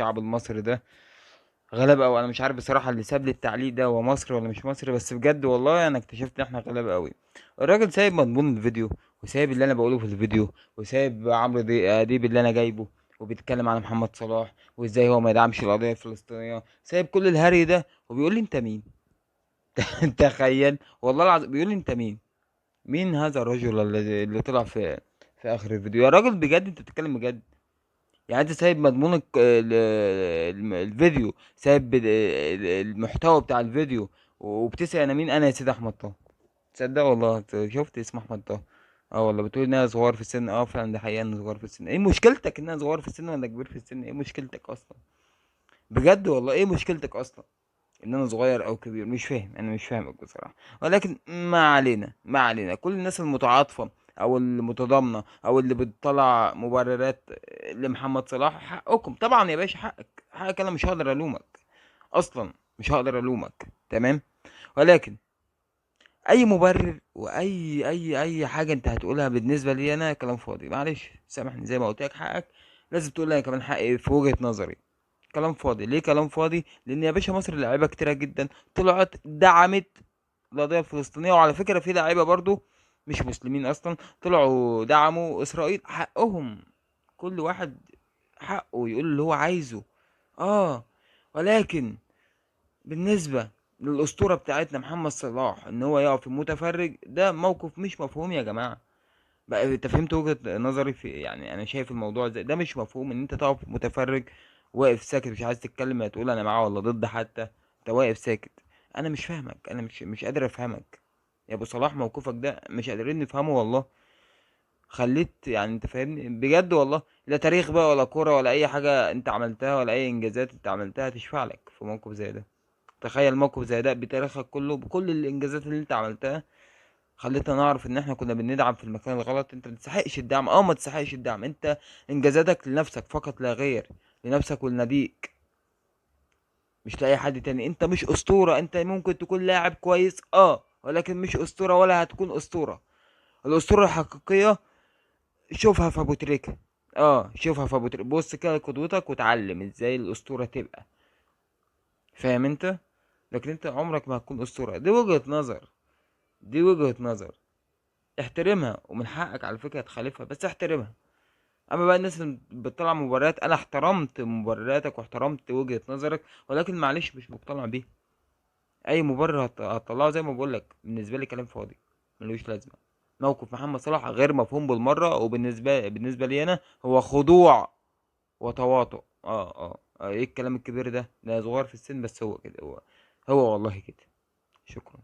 الشعب المصري ده غلابة أوي. أنا مش عارف بصراحة اللي ساب لي التعليق ده هو مصري ولا مش مصري، بس بجد والله أنا اكتشفت إن إحنا غلابة أوي. الراجل سايب مضمون الفيديو، وسايب اللي أنا بقوله في الفيديو، وسايب عمرو أديب اللي أنا جايبه، وبيتكلم على محمد صلاح وإزاي هو ما يدعمش القضية الفلسطينية. سايب كل الهري ده وبيقول لي أنت مين؟ تخيل والله العظيم بيقول لي أنت مين؟ مين هذا الرجل اللي طلع في آخر الفيديو؟ يا راجل بجد أنت بتتكلم بجد؟ يعني انت سايب مضمون الفيديو، سايب المحتوى بتاع الفيديو، وبتسأل انا مين؟ انا يا سيدي احمد طه. تصدق والله شفت اسم احمد طه؟ اه والله بتقول ان انا صغير في السن. اه فعلا ده حقيقة انا صغير في السن. ايه مشكلتك ان انا صغير في السن ولا كبير في السن؟ ايه مشكلتك اصلا؟ بجد والله ايه مشكلتك اصلا ان انا صغير او كبير؟ مش فاهم، انا مش فاهمك بصراحه. ولكن ما علينا ما علينا. كل الناس المتعاطفه او المتضامنه او اللي بتطلع مبررات لمحمد صلاح، حقكم طبعا يا باشا، حقك. انا مش هقدر الومك اصلا، مش هقدر الومك، تمام. ولكن اي مبرر واي حاجه انت هتقولها بالنسبه لي انا كلام فاضي. معلش سامحني، زي ما قلت لك حقك، لازم تقول لي انا كمان حقي في وجهه نظري. كلام فاضي ليه؟ كلام فاضي لان يا باشا مصر لعيبه كتيره جدا طلعت دعمت القضيه الفلسطينيه. وعلى فكره في لعيبه برضو مش مسلمين اصلا طلعوا دعموا اسرائيل. حقهم، كل واحد حقه يقول اللي هو عايزه. اه ولكن بالنسبه للاسطوره بتاعتنا محمد صلاح ان هو يقف متفرج، ده موقف مش مفهوم يا جماعه. بقى انت فهمت وجهة نظري في؟ يعني انا شايف الموضوع زي ده مش مفهوم ان انت تقف متفرج واقف ساكت مش عايز تتكلم، لا تقول انا معاه ولا ضد حتى، انت واقف ساكت. انا مش فاهمك، انا مش قادر افهمك يا ابو صلاح. موقفك ده مش قادرين نفهمه والله. خليت يعني انت فاهمني بجد والله. لا تاريخ بقى ولا كوره ولا اي حاجه انت عملتها ولا اي انجازات انت عملتها تشفع لك في موقف زي ده. تخيل موقف زي ده بتاريخك كله بكل الانجازات اللي انت عملتها، خليتنا نعرف ان احنا كنا بندعم في المكان الغلط. انت ما تستحقش الدعم، ما تستحقش الدعم. انت انجازاتك لنفسك فقط لا غير، لنفسك ولناديك، مش لاي حد تاني. انت مش اسطورة. انت ممكن تكون لاعب كويس ولكن مش اسطورة ولا هتكون اسطورة. الاسطورة الحقيقية شوفها في ابو تريكة. شوفها في ابو تريكة، بص كده قدوتك وتعلم ازاي الاسطورة تبقى. فاهم انت؟ لكن انت عمرك ما هتكون اسطورة. دي وجهة نظر، دي وجهة نظر. احترمها، ومن حقك على فكرة تخالفها، بس احترمها. اما بقى الناس اللي بتطلع مبررات، انا احترمت مبرراتك واحترمت وجهة نظرك، ولكن معلش مش مقتنع بيه. اي مبرر هتطلعه زي ما بقولك بالنسبه لي كلام فاضي ملوش لازمه. موقف محمد صلاح غير مفهوم بالمره، وبالنسبه لي انا هو خضوع وتواطؤ. ايه الكلام الكبير ده؟ ده صغير في السن بس هو كده. هو والله كده. شكرا.